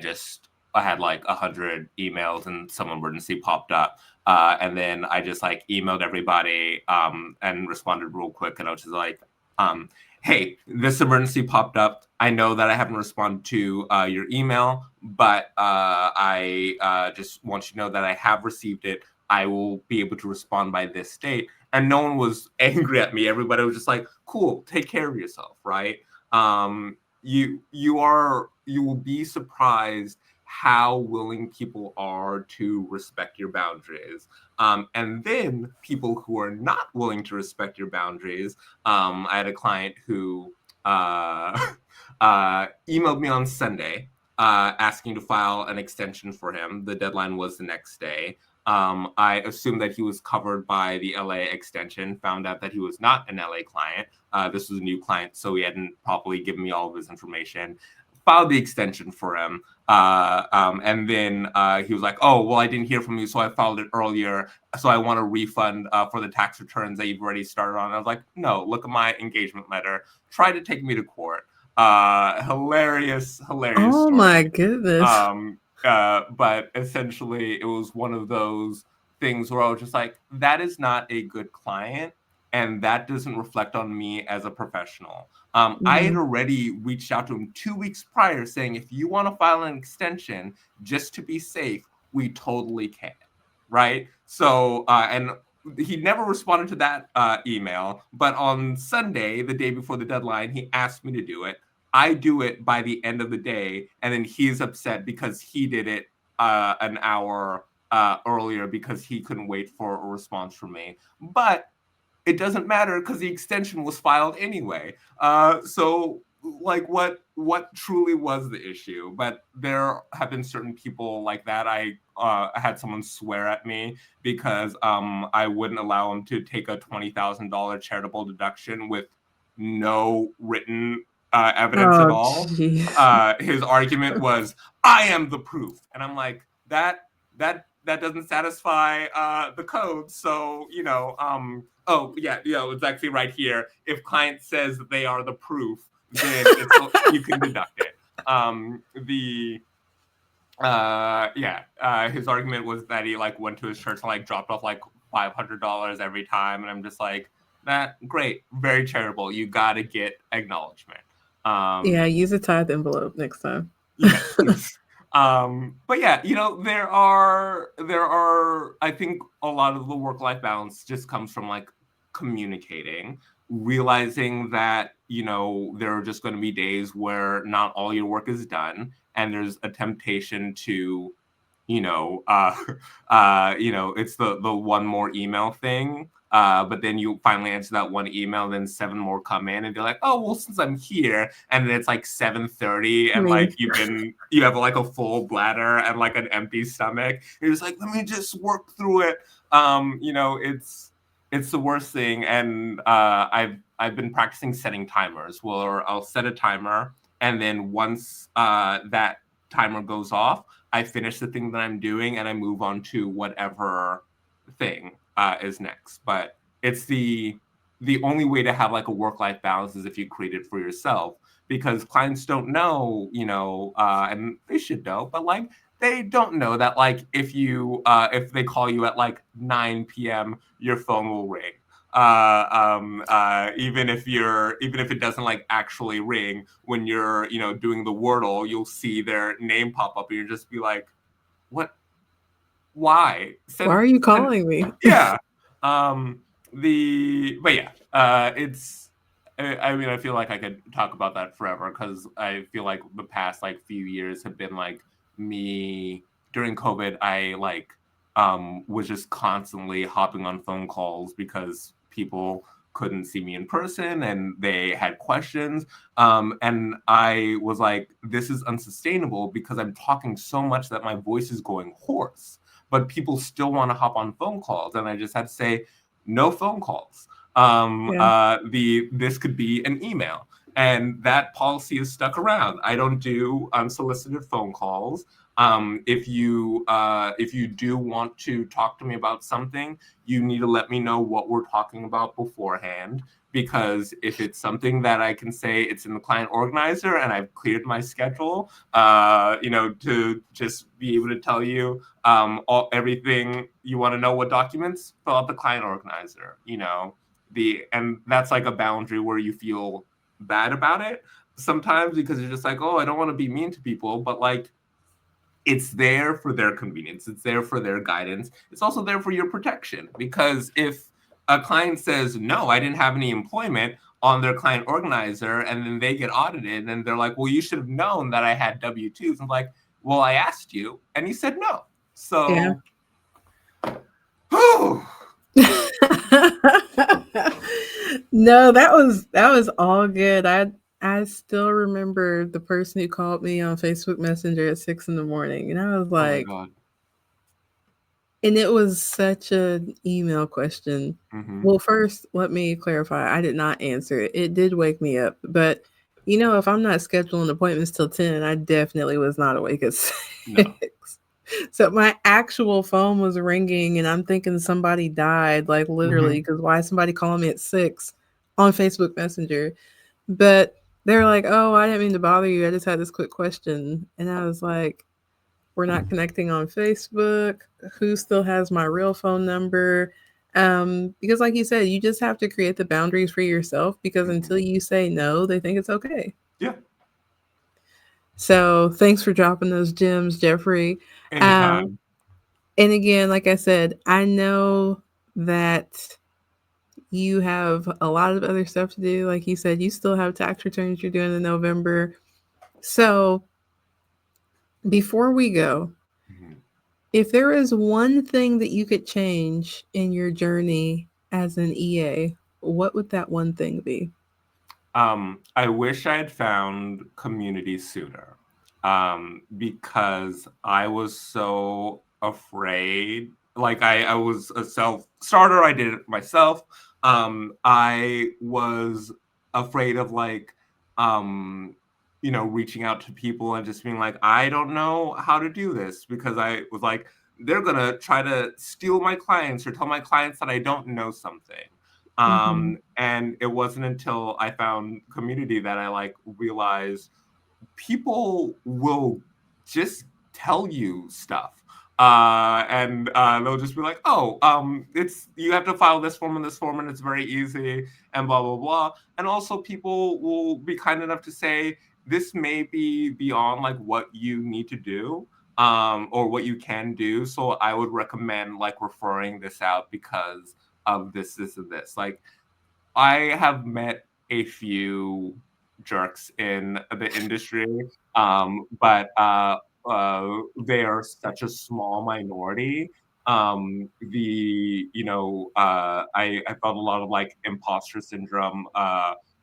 had like 100 emails and some emergency popped up. And then I just like emailed everybody and responded real quick. And I was just like, um, hey, this emergency popped up. I know that I haven't responded to your email, but I just want you to know that I have received it. I will be able to respond by this date. And no one was angry at me. Everybody was just like, cool, take care of yourself, right? You will be surprised how willing people are to respect your boundaries. And then people who are not willing to respect your boundaries. I had a client who emailed me on Sunday asking to file an extension for him. The deadline was the next day. I assumed that he was covered by the LA extension, found out that he was not an LA client. This was a new client, so he hadn't properly given me all of his information. Filed the extension for him. And then he was like, oh, well, I didn't hear from you, so I filed it earlier. So I want a refund for the tax returns that you've already started on. I was like, no, look at my engagement letter. Try to take me to court. Hilarious Oh my story. goodness. But essentially, it was one of those things where I was just like, that is not a good client. And that doesn't reflect on me as a professional. I had Mhm. already reached out to him 2 weeks prior saying, if you want to file an extension just to be safe, we totally can. Right. So, and he never responded to that email. But on Sunday, the day before the deadline, he asked me to do it. I do it by the end of the day, and then he's upset because he did it an hour earlier because he couldn't wait for a response from me. But it doesn't matter because the extension was filed anyway. So like what truly was the issue? But there have been certain people like that. I had someone swear at me because I wouldn't allow him to take a $20,000 charitable deduction with no written evidence at Oh, all. jeez. His argument was, "I am the proof," and I'm like, that doesn't satisfy the code. So oh yeah, it's actually right here. If client says that they are the proof, then you can deduct it. The his argument was that he like went to his church and like dropped off like $500 every time, and I'm just like, that great, very charitable. You got to get acknowledgement. Yeah, use a tithe envelope next time. Yes, please. But yeah, there are I think a lot of the work-life balance just comes from like communicating, realizing that, there are just going to be days where not all your work is done, and there's a temptation to, you know, uh, it's the one more email thing. But then you finally answer that one email, and then seven more come in, and you're like, oh well, since I'm here, and then it's like 7:30, and Me. like you have like a full bladder and like an empty stomach. And you're just like, let me just work through it. It's the worst thing, and I've been practicing setting timers, where I'll set a timer, and then once that timer goes off, I finish the thing that I'm doing and I move on to whatever thing is next. But it's the only way to have like a work-life balance is if you create it for yourself, because clients don't know, and they should know, but like they don't know that like if they call you at like 9 p.m., your phone will ring. Even if it doesn't like actually ring, when you're doing the Wordle, you'll see their name pop up, and you'll just be like, what, why Why send, are you send calling me? yeah. But yeah, it's I mean, I feel like I could talk about that forever, because I feel like the past like few years have been like me. During COVID, I like was just constantly hopping on phone calls because people couldn't see me in person and they had questions. And I was like, this is unsustainable, because I'm talking so much that my voice is going hoarse, but people still want to hop on phone calls. And I just had to say, no phone calls. Yeah. This could be an email. And that policy is stuck around. I don't do unsolicited phone calls. If you do want to talk to me about something, you need to let me know what we're talking about beforehand. Because if it's something that I can say it's in the client organizer and I've cleared my schedule, to just be able to tell you everything you want to know, what documents, fill out the client organizer. And that's like a boundary where you feel bad about it sometimes, because you're just like, oh, I don't want to be mean to people, but like, it's there for their convenience. It's there for their guidance. It's also there for your protection, because if a client says, no, I didn't have any employment on their client organizer, and then they get audited and they're like, well, you should have known that I had W-2s. I'm like, well, I asked you and you said no. Yeah. So, whew. No, that was all good. I still remember the person who called me on Facebook Messenger at 6 in the morning, and I was Oh my like, God. and it was such an email question. Mm-hmm. Well, first, let me clarify. I did not answer it. It did wake me up, but if I'm not scheduling appointments till 10, I definitely was not awake at No. 6. So my actual phone was ringing, and I'm thinking somebody died, like literally, Mm-hmm. because why is somebody calling me at 6 on Facebook Messenger? But they're like, oh, I didn't mean to bother you. I just had this quick question. And I was like, we're not connecting on Facebook. Who still has my real phone number? Because, like you said, you just have to create the boundaries for yourself, because Mm-hmm. until you say no, they think it's okay. Yeah. So, thanks for dropping those gems, Jeffrey. Um, Anytime. and again, like I said, I know that you have a lot of other stuff to do. Like you said, you still have tax returns you're doing in November. So, before we go, Mm-hmm. if there is one thing that you could change in your journey as an EA, what would that one thing be? I wish I had found community sooner, because I was so afraid. Like I was a self-starter. I did it myself. I was afraid of like, um, reaching out to people and just being like, I don't know how to do this, because I was like, they're gonna try to steal my clients or tell my clients that I don't know something. Mm-hmm. And it wasn't until I found community that I like realized people will just tell you stuff. And they'll just be like, oh, it's you have to file this form, and it's very easy, and blah blah blah. And also, people will be kind enough to say this may be beyond like what you need to do, or what you can do. So I would recommend like referring this out because of this, and this. Like I have met a few jerks in the industry, but they are such a small minority. I felt a lot of like imposter syndrome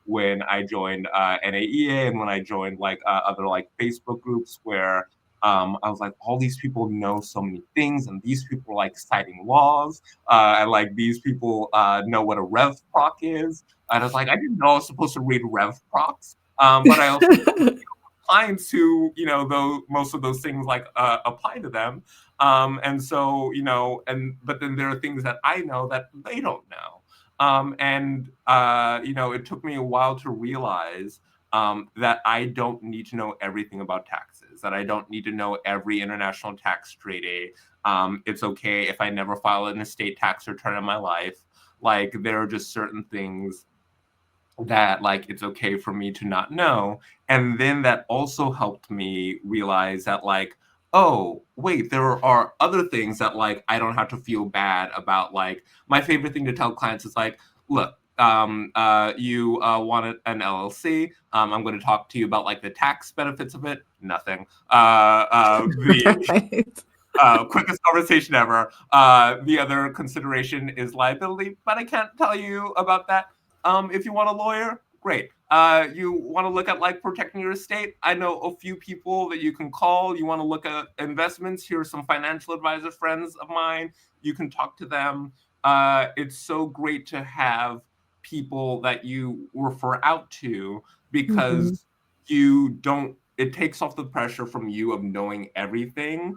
when I joined NAEA, and when I joined like other like Facebook groups where I was like, all these people know so many things, and these people are like citing laws, and like these people know what a rev proc is. And I was like, I didn't know I was supposed to read rev procs, but I also clients who though most of those things like apply to them, and so and but then there are things that I know that they don't know, and it took me a while to realize that I don't need to know everything about taxes, that I don't need to know every international tax treaty. It's okay if I never file an estate tax return in my life. Like there are just certain things that like it's okay for me to not know. And then that also helped me realize that like, oh wait, there are other things that like I don't have to feel bad about. Like my favorite thing to tell clients is like, look, you wanted an LLC, I'm going to talk to you about like the tax benefits of it. Nothing. The Right. quickest conversation ever. The other consideration is liability, but I can't tell you about that. If you want a lawyer, great. You want to look at like protecting your estate? I know a few people that you can call. You want to look at investments? Here are some financial advisor friends of mine. You can talk to them. It's so great to have people that you refer out to, Mm-hmm. because you don't it takes off the pressure from you of knowing everything.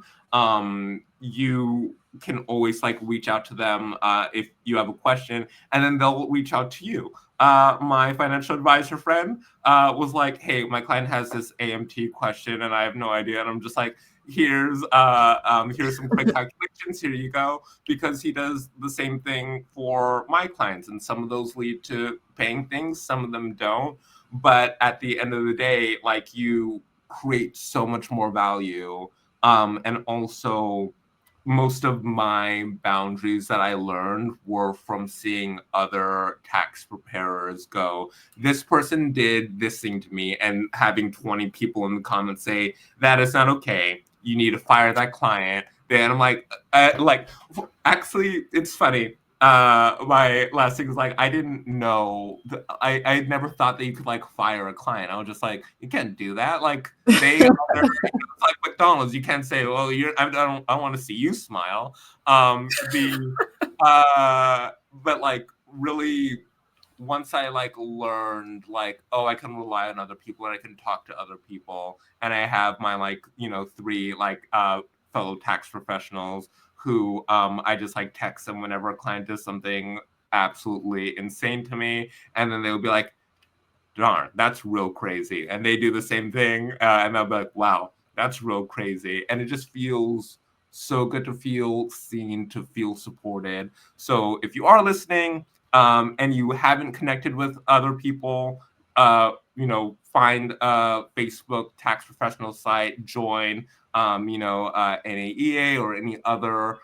You can always like reach out to them if you have a question, and then they'll reach out to you. My financial advisor friend was like, hey, my client has this AMT question and I have no idea, and I'm just like, here's some quick calculations, here you go, because he does the same thing for my clients, and some of those lead to paying things, some of them don't. But at the end of the day, like you create so much more value. And also, most of my boundaries that I learned were from seeing other tax preparers go, this person did this thing to me, and having 20 people in the comments say, that is not okay. You need to fire that client. Then I'm like, actually, it's funny. My last thing was like, I didn't know. I had never thought that you could like fire a client. I was just like, you can't do that. Like they are there, it's like McDonald's. You can't say, well, I want to see you smile. But like really, once I like learned like, oh, I can rely on other people and I can talk to other people, and I have my like three like fellow tax professionals who I just like text them whenever a client does something absolutely insane to me, and then they'll be like, darn, that's real crazy, and they do the same thing, and I'll be like, wow, that's real crazy, and it just feels so good to feel seen, to feel supported. So if you are listening, and you haven't connected with other people, find a Facebook tax professional site, join, NAEA or any other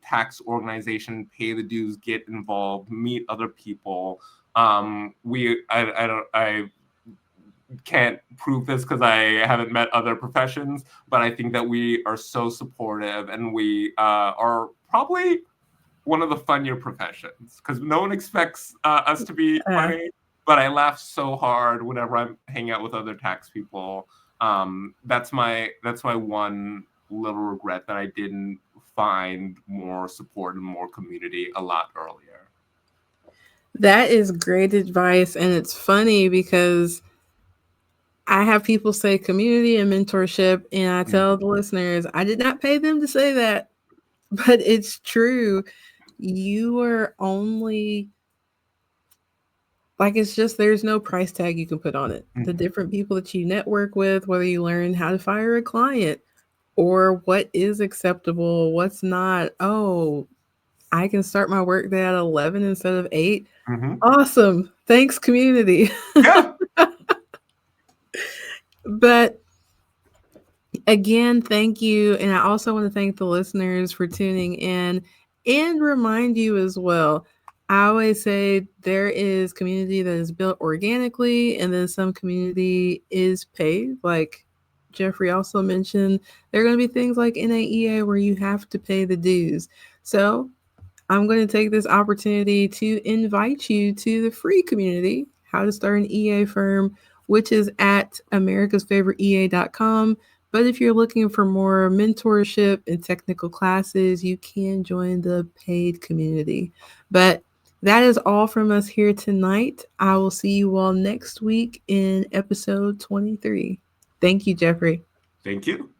tax organization, pay the dues, get involved, meet other people. I can't prove this because I haven't met other professions, but I think that we are so supportive, and we are probably one of the funnier professions because no one expects us to be Uh, funny, but I laugh so hard whenever I'm hanging out with other tax people. That's my one little regret that I didn't find more support and more community a lot earlier. that is great advice. And it's funny because I have people say community and mentorship, and I Mm. tell the listeners, I did not pay them to say that, but it's true. You are only like, it's just there's no price tag you can put on it. The Mhm. different people that you network with, whether you learn how to fire a client or what is acceptable, what's not. Oh, I can start my work day at 11 instead of 8. Mhm. Awesome. Thanks, community. Yeah. But again, thank you. And I also want to thank the listeners for tuning in and remind you as well. I always say there is community that is built organically, and then some community is paid. Like Jeffrey also mentioned, there are going to be things like NAEA where you have to pay the dues. So I'm going to take this opportunity to invite you to the free community, How to Start an EA Firm, which is at americasfavoritea.com. But if you're looking for more mentorship and technical classes, you can join the paid community. But that is all from us here tonight. I will see you all next week in episode 23. Thank you, Jeffrey. Thank you.